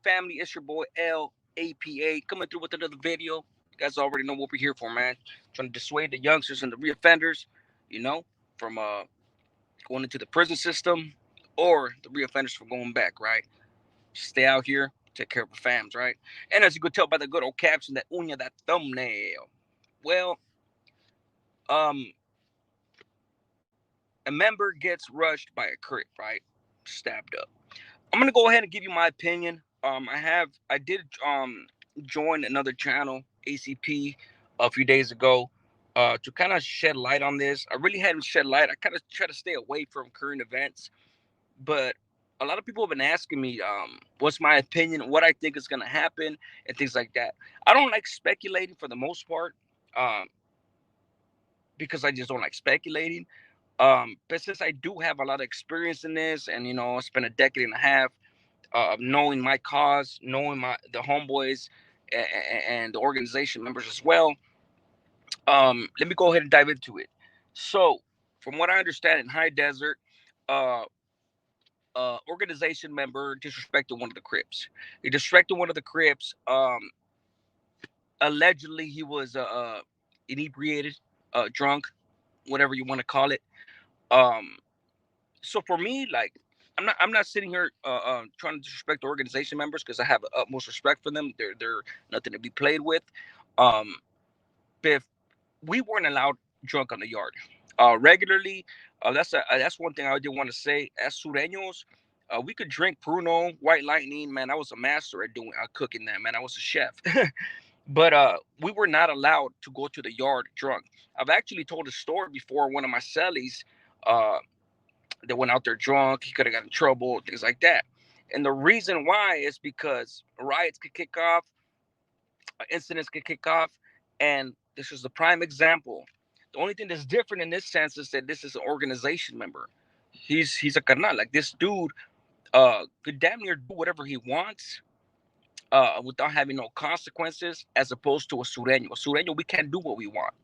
family? It's your boy LAPA coming through with another video. You guys already know what we're here for, man. Trying to dissuade the youngsters and the reoffenders, you know, from going into the prison system or the reoffenders from going back, right? Stay out here, take care of the fams, right? And as you could tell by the good old caption, that uña, that thumbnail. Well, um, a member gets rushed by a crip, right? Stabbed up. I'm gonna go ahead and give you my opinion. I did join another channel, ACP, a few days ago, to kind of shed light on this. I really hadn't shed light. I kind of try to stay away from current events, but a lot of people have been asking me, what's my opinion, what I think is gonna happen, and things like that. I don't like speculating for the most part, um, because I just don't like speculating. But since I do have a lot of experience in this, and I spent a decade and a half knowing my cause, knowing the homeboys and the organization members as well. Let me go ahead and dive into it. So, from what I understand, in High Desert, uh, organization member disrespected one of the Crips. He disrespected one of the Crips. Allegedly, he was inebriated, drunk, whatever you want to call it. Um, so for me, like, I'm not sitting here trying to disrespect the organization members because I have the utmost respect for them. They're nothing to be played with. Um, but if we weren't allowed drunk on the yard regularly, that's one thing I did want to say. As Sureños, we could drink Pruno, White Lightning. Man, I was a master at doing cooking that. Man, I was a chef. But we were not allowed to go to the yard drunk. I've actually told a story before. One of my cellies, uh, that went out there drunk. He could have got in trouble, things like that. And the reason why is because riots could kick off, incidents could kick off, and this is the prime example. The only thing that's different in this sense is that this is an organization member. He's a carnal. Like, this dude could damn near do whatever he wants without having no consequences, as opposed to a sureño. A sureño, we can't do what we want.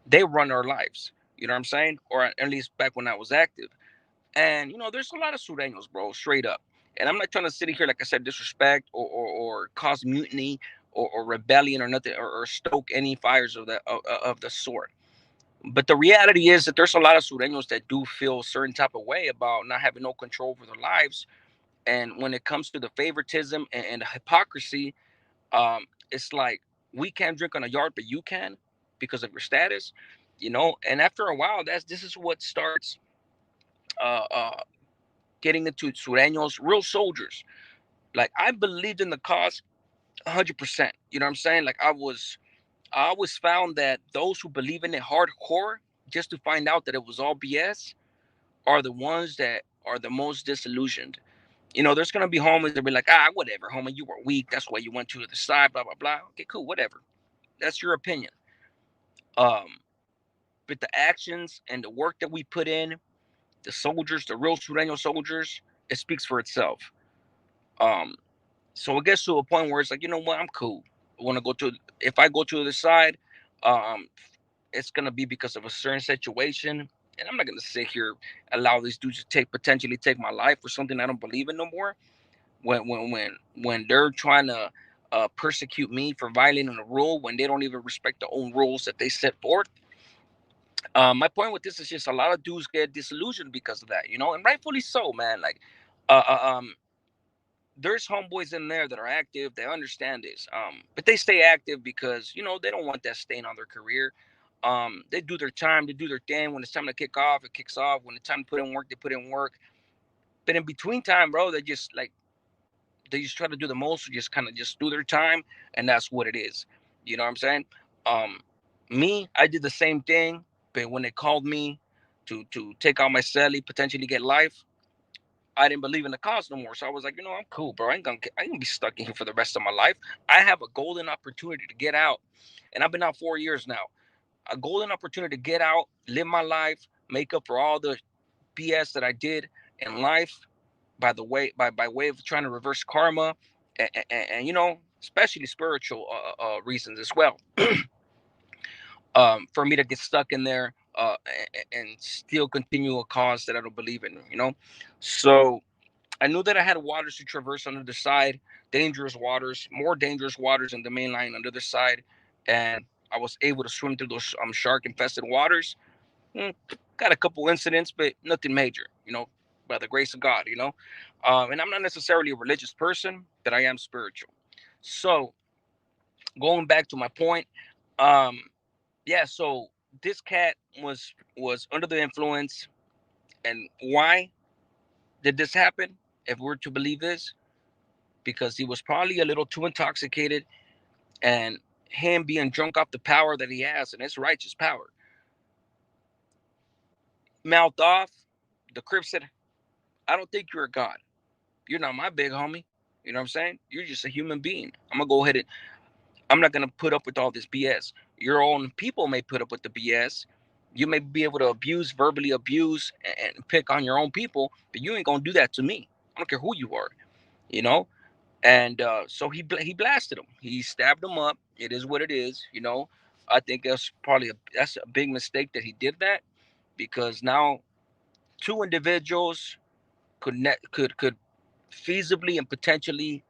They run our lives. You know what I'm saying? Or at least back when I was active. And there's a lot of Sureños, bro, straight up. And I'm not trying to sit here, like I said, disrespect or cause mutiny or rebellion or nothing, or stoke any fires of the sort. But the reality is that there's a lot of Sureños that do feel a certain type of way about not having no control over their lives. And when it comes to the favoritism and the hypocrisy, it's like, we can't drink on a yard, but you can because of your status, And after a while, this is what starts uh, uh, getting into Sureños, real soldiers. Like, I believed in the cause 100%. You know what I'm saying? Like, I always found that those who believe in it hardcore, just to find out that it was all BS, are the ones that are the most disillusioned. There's gonna be homies that be like, whatever, homie, you were weak. That's why you went to the side, blah blah blah. Okay, cool, whatever. That's your opinion. Um, but the actions and the work that we put in, the soldiers, the real Sureño soldiers, it speaks for itself. Um, So it gets to a point where it's like, you know what, I'm cool. I want to go to, if I go to the side, um, it's gonna be because of a certain situation, and I'm not gonna sit here allow these dudes to potentially take my life for something I don't believe in no more. When they're trying to persecute me for violating a rule when they don't even respect their own rules that they set forth. My point with this is just a lot of dudes get disillusioned because of that, and rightfully so, man. Like, uh, uh, um, there's homeboys in there that are active. They understand this, but they stay active because they don't want that stain on their career. They do their time, they do their thing. When it's time to kick off, it kicks off. When it's time to put in work, they put in work. But in between time, bro, they just try to do the most, just kind of just do their time, and that's what it is. You know what I'm saying? Um, Me, I did the same thing, but when they called me to take out my celly, potentially get life, I didn't believe in the cause no more. So I was like, I'm cool, bro. I ain't gonna be stuck in here for the rest of my life. I have a golden opportunity to get out, and I've been out 4 years now. A golden opportunity to get out, live my life, make up for all the BS that I did in life by way of trying to reverse karma, and especially spiritual reasons as well. For me to get stuck in there and still continue a cause that I don't believe in. So I knew that I had waters to traverse on the other side, dangerous waters, more dangerous waters than the main line on the other side, and I was able to swim through those shark infested waters. Mm, got a couple incidents, but nothing major, by the grace of God, and I'm not necessarily a religious person, but I am spiritual. So going back to my point, um, yeah. So this cat was under the influence, and why did this happen? If we're to believe this, because he was probably a little too intoxicated, and him being drunk off the power that he has and his righteous power, mouthed off. The Crips said, "I don't think you're a god. You're not my big homie. You know what I'm saying? You're just a human being. I'm gonna go ahead and I'm not gonna put up with all this BS. Your own people may put up with the BS. You may be able to verbally abuse, and pick on your own people, but you ain't gonna do that to me. I don't care who you are, you know." And so he blasted him. He stabbed him up. It is what it is. I think that's a big mistake that he did that, because now two individuals could feasibly and potentially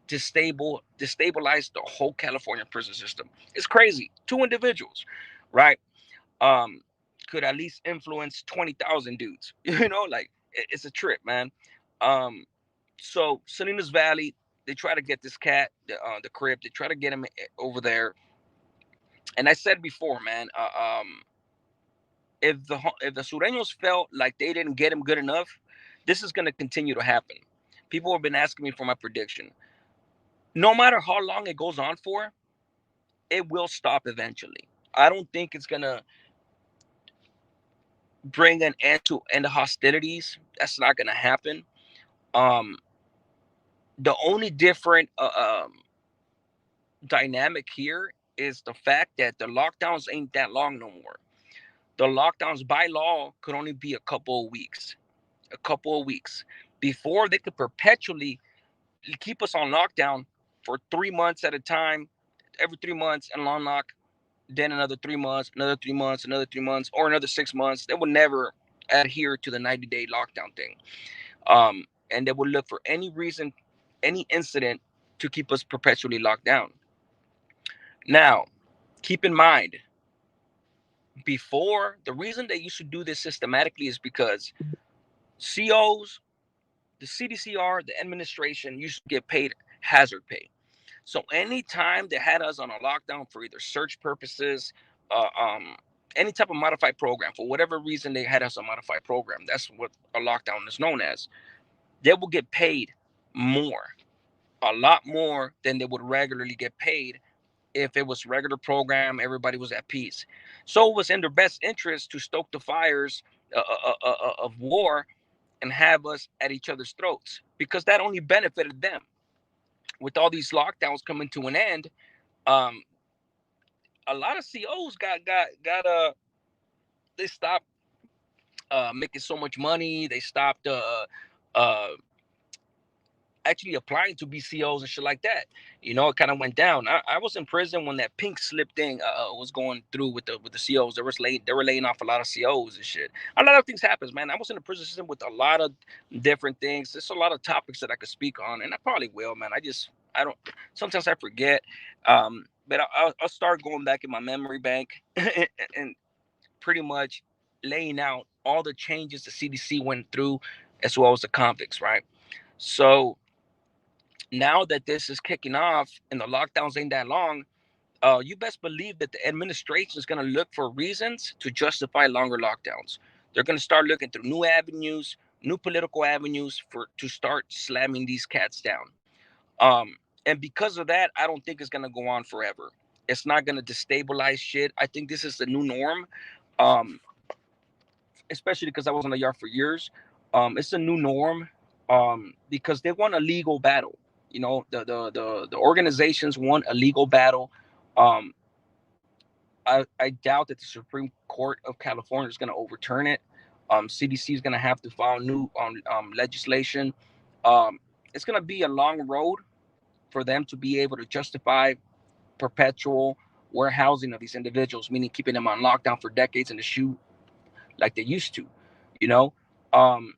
destabilize the whole California prison system. It's crazy. Two individuals, right? Um, could at least influence 20,000 dudes. Like it's a trip, man. Um, so Salinas Valley, they try to get this cat, the Crip. They try to get him over there. And I said before, man, if the Sureños felt like they didn't get him good enough, this is going to continue to happen. People have been asking me for my prediction. No matter how long it goes on for, it will stop eventually. I don't think it's gonna bring an end to end of hostilities. That's not gonna happen. Um, the only different dynamic here is the fact that the lockdowns ain't that long no more. The lockdowns by law could only be a couple of weeks. A couple of weeks. Before, they could perpetually keep us on lockdown for 3 months at a time, every 3 months, and long lock, then another 3 months, another 3 months, another 3 months, or another 6 months. They would never adhere to the 90-day lockdown thing. And they would look for any reason, any incident to keep us perpetually locked down. Now, keep in mind, before, the reason they used to do this systematically is because COs, the CDCR, the administration used to get paid hazard pay. So anytime they had us on a lockdown for either search purposes, uh, um, any type of modified program, for whatever reason they had us on modified program, that's what a lockdown is known as. They will get paid more, a lot more than they would regularly get paid if it was regular program. Everybody was at peace. So it was in their best interest to stoke the fires of war and have us at each other's throats, because that only benefited them. With all these lockdowns coming to an end, um, a lot of COs they stopped making so much money. They stopped uh, actually applying to be COs and shit like that. It kind of went down. I was in prison when that pink slip thing was going through with the COs. They were laying off a lot of COs and shit. A lot of things happens, man. I was in the prison system with a lot of different things. There's a lot of topics that I could speak on, and I probably will, man. I don't. Sometimes I forget. But I'll start going back in my memory bank and pretty much laying out all the changes the CDC went through, as well as the convicts, right? So now that this is kicking off and the lockdowns ain't that long, you best believe that the administration is going to look for reasons to justify longer lockdowns. They're going to start looking through new avenues, new political avenues to start slamming these cats down. And because of that, I don't think it's going to go on forever. It's not going to destabilize shit. I think this is the new norm. Um, Especially because I was on the yard for years. It's a new norm, because they want a legal battle. The organizations want a legal battle. Um, I doubt that the Supreme Court of California is going to overturn it. CDC is going to have to file new legislation. Um, it's going to be a long road for them to be able to justify perpetual warehousing of these individuals, meaning keeping them on lockdown for decades in the shoe like they used to, you know. Um,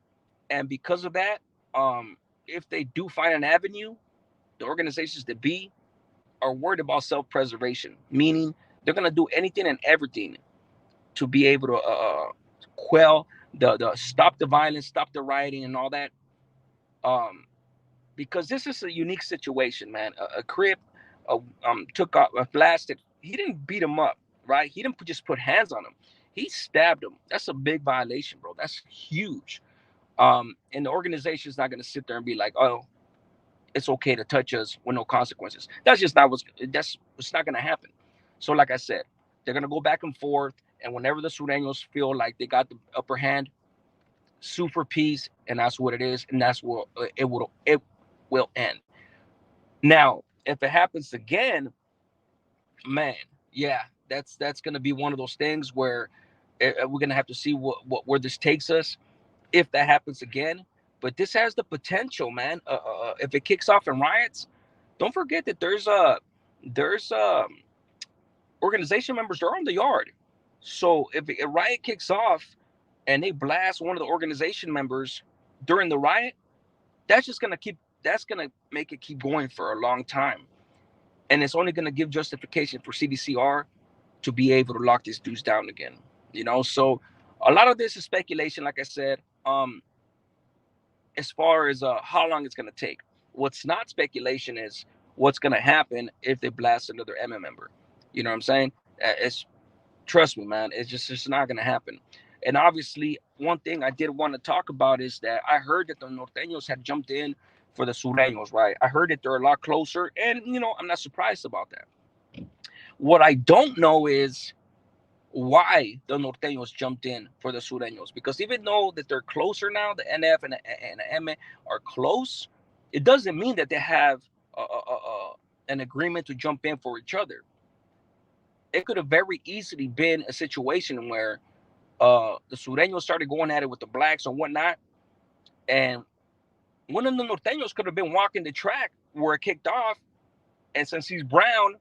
and because of that, um, if they do find an avenue, the organizations that be are worried about self-preservation, meaning they're gonna do anything and everything to be able to quell the stop the violence, stop the rioting, and all that. Um, because this is a unique situation, man. A Crip took off, blasted. He didn't beat him up, right? He didn't just put hands on him. He stabbed him. That's a big violation, bro. That's huge. And the organization is not going to sit there and be like, oh, it's okay to touch us with no consequences. That's just not that's it's not going to happen. So, like I said, they're going to go back and forth, and whenever the Sureños feel like they got the upper hand, sue for peace, and that's what it is, and that's what it will end. Now, if it happens again, man, yeah, that's gonna be one of those things where we're gonna have to see what where this takes us if that happens again. But this has the potential, man. If it kicks off in riots, don't forget that there's organization members are on the yard. So if a riot kicks off and they blast one of the organization members during the riot, that's gonna make it keep going for a long time, and it's only gonna give justification for CDCR to be able to lock these dudes down again. So a lot of this is speculation, like I said. As far as how long it's gonna take, what's not speculation is what's gonna happen if they blast another MM member. You know what I'm saying? It's Trust me, man. It's not gonna happen. And obviously, one thing I did want to talk about is that I heard that the Norteños had jumped in for the Sureños, right? I heard that they're a lot closer, and I'm not surprised about that. What I don't know is why the Norteños jumped in for the Sureños, because even though that they're closer now, the NF and the M are close, it doesn't mean that they have an agreement to jump in for each other. It could have very easily been a situation where the Sureños started going at it with the blacks and whatnot, and one of the Norteños could have been walking the track where it kicked off, and since he's brown,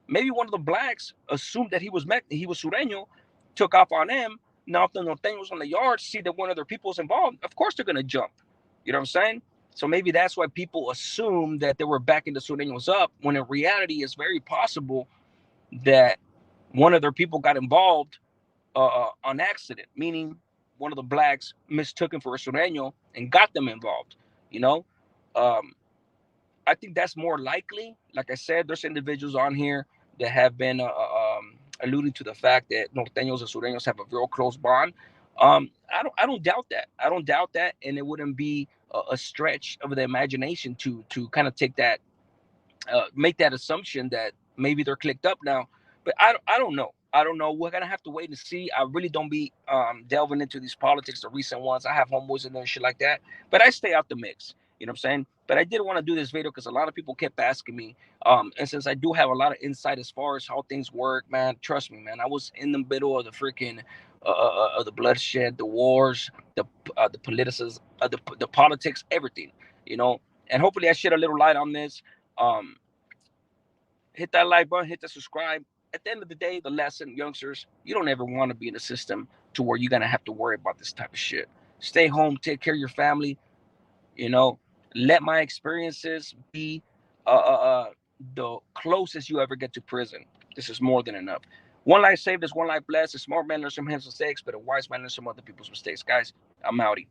maybe one of the blacks assumed that he was Sureño, took off on him. Now, if the Norteños on the yard see that one of their people is involved, of course they're gonna jump. You know what I'm saying? So maybe that's why people assume that they were backing the Sureños up, when in reality, it's very possible that one of their people got involved on accident, meaning one of the blacks mistook him for a Sureño and got them involved. You know, um, I think that's more likely. Like I said, there's individuals on here that have been alluding to the fact that Norteños and Sureños have a real close bond. I don't doubt that. I don't doubt that, and it wouldn't be a stretch of the imagination to kind of take that make that assumption that maybe they're clicked up now. But I don't know. I don't know. We're gonna have to wait and see. I really don't be delving into these politics, the recent ones. I have homeboys in there and shit like that, but I stay out the mix. You know what I'm saying? But I did want to do this video because a lot of people kept asking me. And since I do have a lot of insight as far as how things work, man, trust me, man. I was in the middle of the freaking of the bloodshed, the wars, the politics, the politics, everything. And hopefully I shed a little light on this. Um, Hit that like button, hit the subscribe. At the end of the day, the lesson, youngsters, you don't ever want to be in a system to where you're gonna have to worry about this type of shit. Stay home, take care of your family. You know, let my experiences be the closest you ever get to prison. This is more than enough. One life saved is one life blessed. A smart man learns from his mistakes, but a wise man learns from other people's mistakes. Guys, I'm outie.